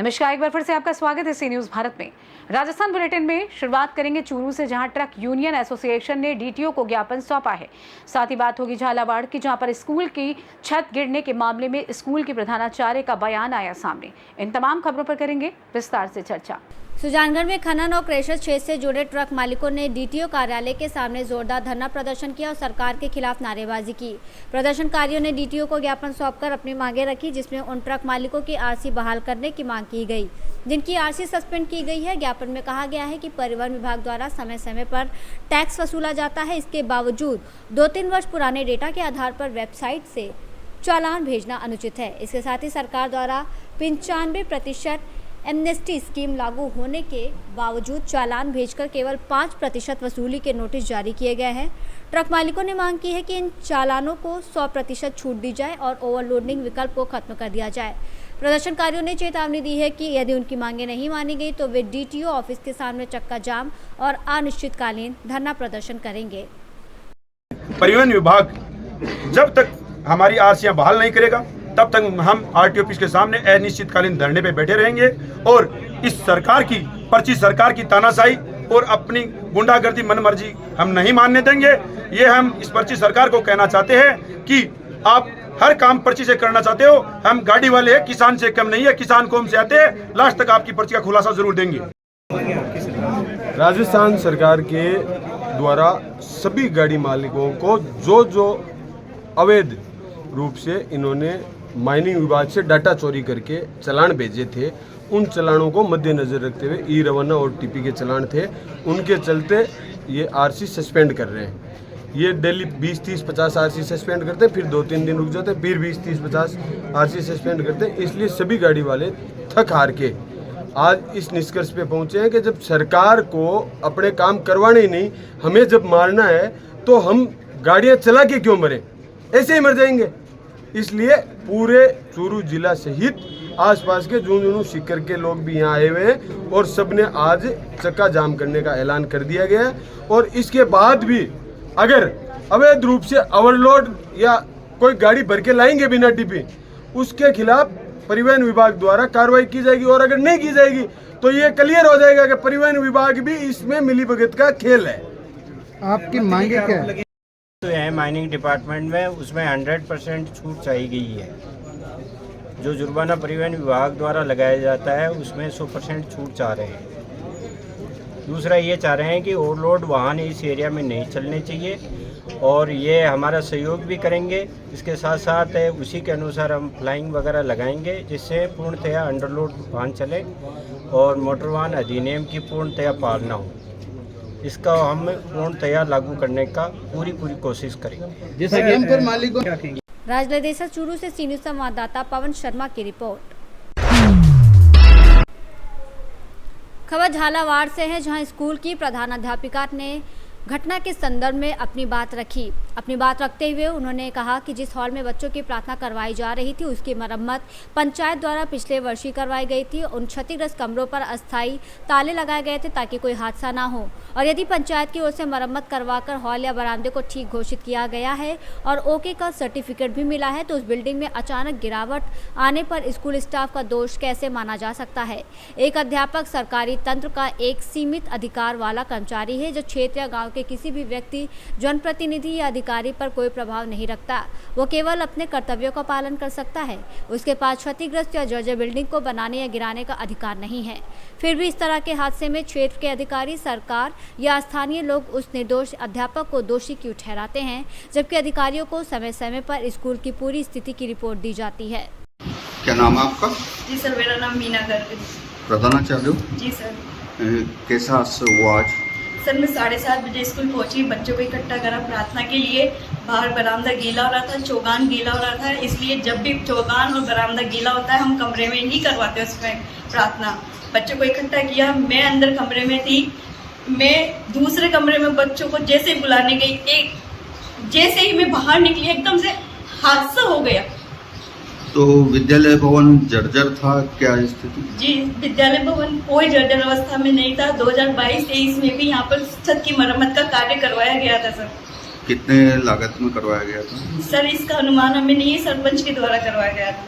नमस्कार, एक बार फिर से आपका स्वागत है सी न्यूज भारत में। राजस्थान बुलेटिन में शुरुआत करेंगे चूरू से, जहां ट्रक यूनियन एसोसिएशन ने डीटीओ को ज्ञापन सौंपा है। साथ ही बात होगी झालावाड़ की, जहां पर स्कूल की छत गिरने के मामले में स्कूल के प्रधानाचार्य का बयान आया सामने। इन तमाम खबरों पर करेंगे विस्तार से चर्चा। सुजानगढ़ में खनन और क्रेशर क्षेत्र से जुड़े ट्रक मालिकों ने डीटीओ कार्यालय के सामने जोरदार धरना प्रदर्शन किया और सरकार के खिलाफ नारेबाजी की। प्रदर्शनकारियों ने डीटीओ को ज्ञापन सौंपकर अपनी मांगें रखी, जिसमें उन ट्रक मालिकों की आरसी बहाल करने की मांग की गई जिनकी आरसी सस्पेंड की गई है। ज्ञापन में कहा गया है कि परिवहन विभाग द्वारा समय समय पर टैक्स वसूला जाता है। इसके बावजूद 2-3 वर्ष पुराने डेटा के आधार पर वेबसाइट से चालान भेजना अनुचित है। इसके साथ ही सरकार द्वारा 95% एमनेस्टी स्कीम लागू होने के बावजूद चालान भेजकर केवल 5% वसूली के नोटिस जारी किए गए हैं। ट्रक मालिकों ने मांग की है कि इन चालानों को 100% छूट दी जाए और ओवरलोडिंग विकल्प को खत्म कर दिया जाए। प्रदर्शनकारियों ने चेतावनी दी है कि यदि उनकी मांगें नहीं मानी गई तो वे डीटीओ ऑफिस के सामने चक्का जाम और अनिश्चितकालीन धरना प्रदर्शन करेंगे। परिवहन विभाग जब तक हमारी आरसीयां बहाल नहीं करेगा तब तक हम आरटीओ ऑफिस के सामने अनिश्चितकालीन धरने पे बैठे रहेंगे और इस सरकार की पर्ची सरकार की तानाशाही और अपनी गुंडागर्दी मनमर्जी हम नहीं मानने देंगे। ये हम इस पर्ची सरकार को कहना चाहते हैं कि आप हर काम पर्ची से करना चाहते हो, हम गाड़ी वाले हैं, किसान से कम नहीं है, किसान कौम से आते हैं, लास्ट तक आपकी पर्ची का खुलासा जरूर देंगे। राजस्थान सरकार के द्वारा सभी गाड़ी मालिकों को जो अवैध रूप से इन्होंने माइनिंग विभाग से डाटा चोरी करके चालान भेजे थे, उन चालानों को मद्देनजर रखते हुए ई रवाना और टीपी के चालान थे, उनके चलते ये आरसी सस्पेंड कर रहे हैं। ये डेली 20, 30, 50 आरसी सस्पेंड करते हैं, फिर 2-3 दिन रुक जाते हैं, फिर 20, 30, 50 आरसी सस्पेंड करते हैं। इसलिए सभी गाड़ी वाले थक हार के आज इस निष्कर्ष पे पहुंचे हैं कि जब सरकार को अपने काम करवाने ही नहीं, हमें जब मारना है तो हम गाड़ियां चला के क्यों मरें, ऐसे ही मर जाएंगे। इसलिए पूरे चूरू जिला सहित आसपास के झुंझुनू सीकर के लोग भी यहाँ आए हुए हैं और सबने आज चक्का जाम करने का ऐलान कर दिया गया है। और इसके बाद भी अगर अवैध रूप से ओवरलोड या कोई गाड़ी भर के लाएंगे बिना टीपी, उसके खिलाफ परिवहन विभाग द्वारा कार्रवाई की जाएगी। और अगर नहीं की जाएगी तो ये क्लियर हो जाएगा कि परिवहन विभाग भी इसमें मिलीभगत का खेल है। आपकी मांगे क्या है? तो यह माइनिंग डिपार्टमेंट में उसमें 100% छूट चाहिए गई है। जो जुर्माना परिवहन विभाग द्वारा लगाया जाता है उसमें 100% छूट चाह रहे हैं। दूसरा ये चाह रहे हैं कि ओवरलोड वाहन इस एरिया में नहीं चलने चाहिए और ये हमारा सहयोग भी करेंगे। इसके साथ साथ उसी के अनुसार हम फ्लाइंग वगैरह लगाएंगे, जिससे पूर्णतया अंडरलोड वाहन चले और मोटर वाहन अधिनियम की पूर्णतया पालना हो। इसका हम पूर्णतया लागू करने का पूरी कोशिश करेंगे। जैसे गेम पर मालिकों राजलदेसा चूरू से सी न्यूज संवाददाता पवन शर्मा की रिपोर्ट। खबर झालावाड़ से है, जहां स्कूल की प्रधानाध्यापिका ने घटना के संदर्भ में अपनी बात रखी। अपनी बात रखते हुए उन्होंने कहा कि जिस हॉल में बच्चों की प्रार्थना करवाई जा रही थी उसकी मरम्मत पंचायत द्वारा पिछले वर्ष ही करवाई गई थी। उन क्षतिग्रस्त कमरों पर अस्थायी ताले लगाए गए थे ताकि कोई हादसा ना हो, और यदि पंचायत की ओर से मरम्मत करवाकर हॉल या बरामदे को ठीक घोषित किया गया है और ओके का सर्टिफिकेट भी मिला है, तो उस बिल्डिंग में अचानक गिरावट आने पर स्कूल स्टाफ का दोष कैसे माना जा सकता है। एक अध्यापक सरकारी तंत्र का एक सीमित अधिकार वाला कर्मचारी है, जो क्षेत्र या गाँव के किसी भी व्यक्ति, जनप्रतिनिधि या अधिकारी पर कोई प्रभाव नहीं रखता। वो केवल अपने कर्तव्यों का पालन कर सकता है। उसके पास क्षतिग्रस्त या जर्जर बिल्डिंग को बनाने या गिराने का अधिकार नहीं है। फिर भी इस तरह के हादसे में क्षेत्र के अधिकारी, सरकार या स्थानीय लोग उस निर्दोष अध्यापक को दोषी क्यों ठहराते हैं, जबकि अधिकारियों को समय समय पर स्कूल की पूरी स्थिति की रिपोर्ट दी जाती है। क्या नाम है आपका? जी सर, मेरा नाम मीना गर्ग। प्रधानाचार्य? जी सर। कैसा हादसा हुआ आज? सर, मैं 7:30 बजे स्कूल पहुंची, बच्चों को इकट्ठा करा प्रार्थना के लिए। बाहर बरामदा गीला हो रहा था, चौगान गीला हो रहा था, इसलिए जब भी चौगान और बरामदा गीला होता है हम कमरे में नहीं करवाते उसमें प्रार्थना। बच्चों को इकट्ठा किया, मैं अंदर कमरे में थी, मैं दूसरे कमरे में बच्चों को जैसे बुलाने गई, जैसे ही मैं बाहर निकली एकदम से हादसा हो गया। तो विद्यालय भवन जर्जर था, क्या स्थिति? जी, विद्यालय भवन कोई जर्जर अवस्था में नहीं था। 2022-23 में भी यहाँ पर छत की मरम्मत का कार्य करवाया गया था सर। कितने लागत में करवाया गया था? सर, इसका अनुमान हमें नहीं है, सरपंच के द्वारा करवाया गया था।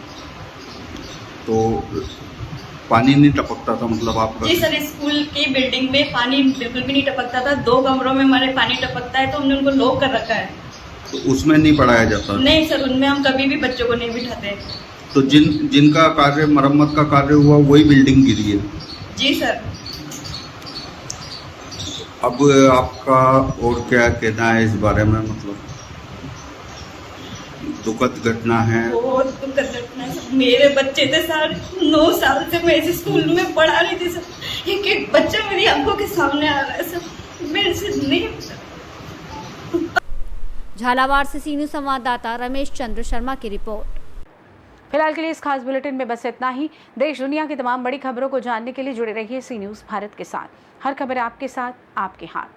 तो पानी नहीं टपकता था, मतलब आपका? जी सर, स्कूल की बिल्डिंग में पानी बिल्कुल भी नहीं टपकता था। 2 कमरों में हमारे पानी टपकता है, तो हमने उनको लॉक कर रखा है। तो उसमें नहीं पढ़ाया जाता? नहीं सर, उनमें हम कभी भी बच्चों को नहीं बिठाते। तो जिनका कार्य मरम्मत का कार्य हुआ वही बिल्डिंग गिरी है? जी सर। अब आपका और क्या कहना है इस बारे में? मतलब दुखद घटना है। बहुत दुखद घटना है सर। मेरे बच्चे थे सर, 9 साल से मैं इस स्कूल में पढ़ा रही थी सर। एक बच्चा मेरी आंखों के सामने आ रहा है सर, मेरे से नहीं। झालावाड़ से सी न्यूज़ संवाददाता रमेश चंद्र शर्मा की रिपोर्ट। फिलहाल के लिए इस खास बुलेटिन में बस इतना ही। देश दुनिया की तमाम बड़ी खबरों को जानने के लिए जुड़े रहिए सी न्यूज़ भारत के साथ। हर खबर आपके साथ, आपके हाथ।